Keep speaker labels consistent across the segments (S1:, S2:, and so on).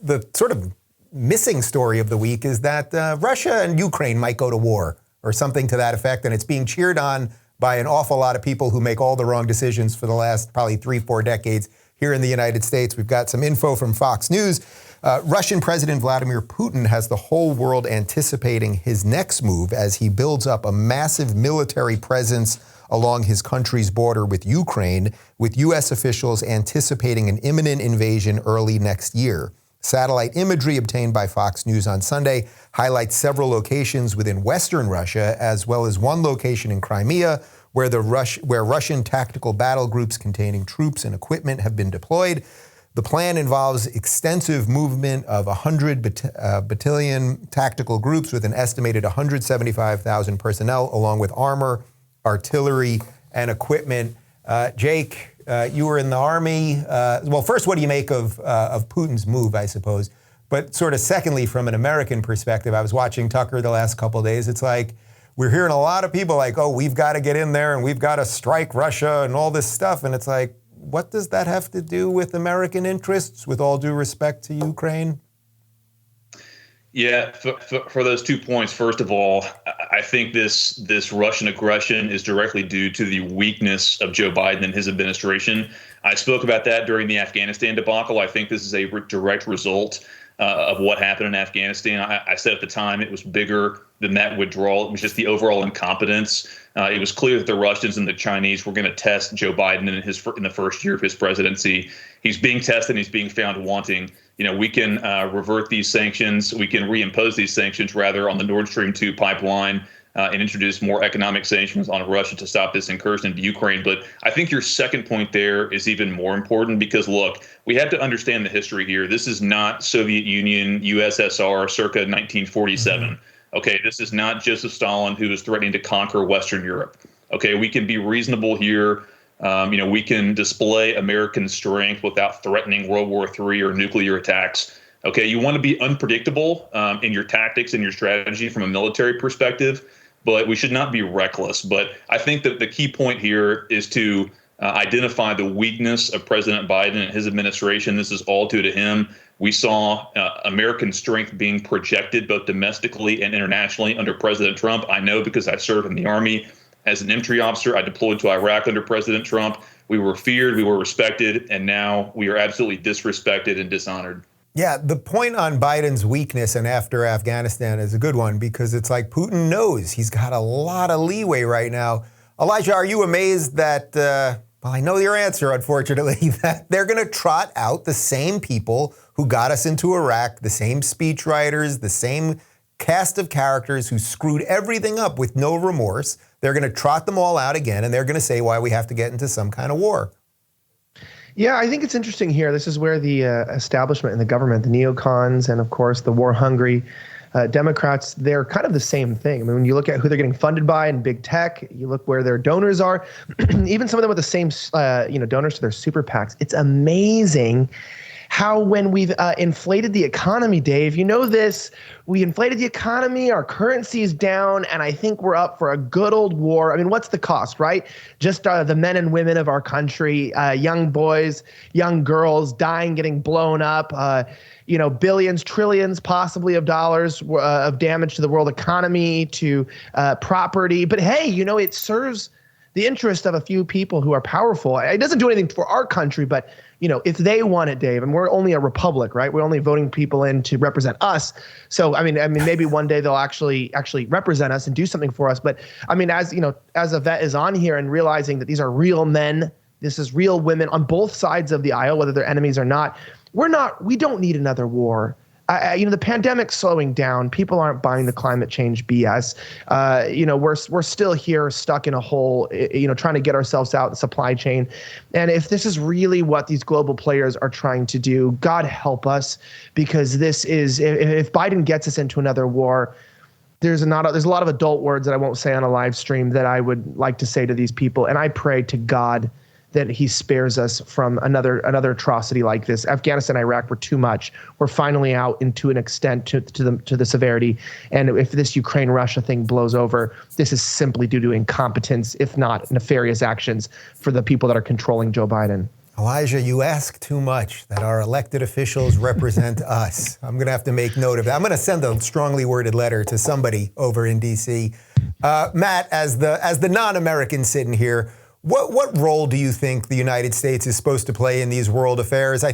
S1: the sort of missing story of the week is that Russia and Ukraine might go to war or something to that effect, and it's being cheered on by an awful lot of people who make all the wrong decisions for the last probably 3-4 decades here in the United States. We've got some info from Fox News. Russian President Vladimir Putin has the whole world anticipating his next move as he builds up a massive military presence along his country's border with Ukraine, with U.S. officials anticipating an imminent invasion early next year. Satellite imagery obtained by Fox News on Sunday highlights several locations within western Russia, as well as one location in Crimea, where Russian tactical battle groups containing troops and equipment have been deployed. The plan involves extensive movement of 100 battalion tactical groups with an estimated 175,000 personnel, along with armor, artillery, and equipment. Jake, you were in the Army. Well, first, what do you make of Putin's move, I suppose? But sort of secondly, from an American perspective, I was watching Tucker the last couple of days. It's like we're hearing a lot of people like, oh, we've got to get in there and we've got to strike Russia and all this stuff. And it's like, what does that have to do with American interests, with all due respect to Ukraine?
S2: Yeah, for those 2 points, first of all, I think this Russian aggression is directly due to the weakness of Joe Biden and his administration. I spoke about that during the Afghanistan debacle. I think this is a direct result of what happened in Afghanistan. I said at the time it was bigger than that withdrawal. It was just the overall incompetence. It was clear that the Russians and the Chinese were going to test Joe Biden in the first year of his presidency. He's being tested and he's being found wanting. We can revert these sanctions. We can reimpose these sanctions, rather, on the Nord Stream 2 pipeline and introduce more economic sanctions on Russia to stop this incursion into Ukraine. But I think your second point there is even more important because, look, we have to understand the history here. This is not Soviet Union, USSR circa 1947. Mm-hmm. Okay, this is not Joseph Stalin who was threatening to conquer Western Europe. Okay, we can be reasonable here. We can display American strength without threatening World War III or nuclear attacks. Okay, you want to be unpredictable in your tactics and your strategy from a military perspective, but we should not be reckless. But I think that the key point here is to identify the weakness of President Biden and his administration. This is all due to him. We saw American strength being projected both domestically and internationally under President Trump. I know because I served in the Army. As an infantry officer, I deployed to Iraq under President Trump. We were feared, we were respected, and now we are absolutely disrespected and dishonored.
S1: Yeah, the point on Biden's weakness and after Afghanistan is a good one because it's like Putin knows he's got a lot of leeway right now. Elijah, are you amazed that, well, I know your answer, unfortunately, that they're going to trot out the same people who got us into Iraq, the same speechwriters, the same cast of characters who screwed everything up with no remorse. They're going to trot them all out again, and they're going to say why we have to get into some kind of war.
S3: Yeah, I think it's interesting here. This is where the establishment and the government, the neocons, and of course the war-hungry Democrats, they're kind of the same thing. I mean, when you look at who they're getting funded by in big tech, you look where their donors are, even some of them with the same donors to their super PACs. It's amazing how when we've inflated the economy, Dave, you know this, we inflated the economy, our currency is down, and I think we're up for a good old war. I mean, what's the cost, right? Just the men and women of our country, young boys, young girls dying, getting blown up, billions, trillions possibly of dollars of damage to the world economy, to property. But hey, it serves the interest of a few people who are powerful. It doesn't do anything for our country, but if they want it, Dave, and we're only a republic, right? We're only voting people in to represent us. So, I mean, maybe one day they'll actually represent us and do something for us. But I mean, as a vet is on here and realizing that these are real men, this is real women on both sides of the aisle, whether they're enemies or not. We don't need another war. The pandemic's slowing down. People aren't buying the climate change BS. We're still here stuck in a hole, trying to get ourselves out in the supply chain. And if this is really what these global players are trying to do, God help us, because this is, if Biden gets us into another war, there's a lot of adult words that I won't say on a live stream that I would like to say to these people. And I pray to God that he spares us from another atrocity like this. Afghanistan, Iraq were too much. We're finally out into an extent to the severity. And if this Ukraine-Russia thing blows over, this is simply due to incompetence, if not nefarious actions for the people that are controlling Joe Biden.
S1: Elijah, you ask too much that our elected officials represent us. I'm going to have to make note of that. I'm going to send a strongly worded letter to somebody over in D.C. Matt, as the non-American sitting here, what role do you think the United States is supposed to play in these world affairs? I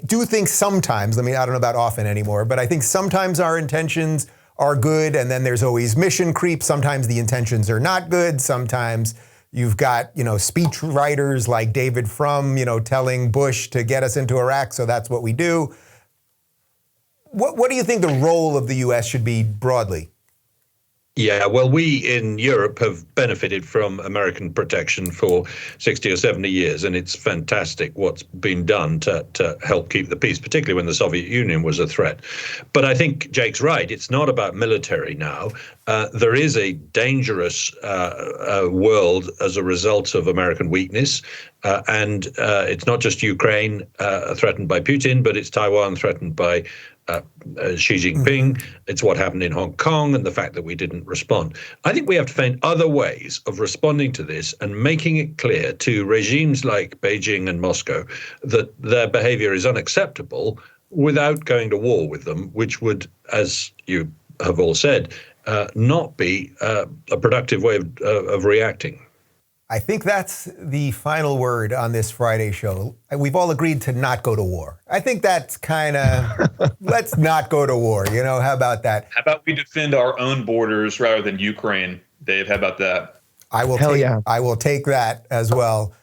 S1: do think sometimes, I don't know about often anymore, but I think sometimes our intentions are good, and then there's always mission creep. Sometimes the intentions are not good. Sometimes you've got, speech writers like David Frum, telling Bush to get us into Iraq, so that's what we do. What do you think the role of the U.S. should be broadly?
S4: Yeah, well, we in Europe have benefited from American protection for 60 or 70 years, and it's fantastic what's been done to help keep the peace, particularly when the Soviet Union was a threat. But I think Jake's right. It's not about military now. There is a dangerous world as a result of American weakness. And it's not just Ukraine threatened by Putin, but it's Taiwan threatened by Xi Jinping. It's what happened in Hong Kong and the fact that we didn't respond. I think we have to find other ways of responding to this and making it clear to regimes like Beijing and Moscow that their behavior is unacceptable without going to war with them, which would, as you have all said, not be a productive way of reacting.
S1: I think that's the final word on this Friday show. We've all agreed to not go to war. I think that's kind of, let's not go to war. How about that?
S2: How about we defend our own borders rather than Ukraine, Dave? How about that?
S1: I will take that as well.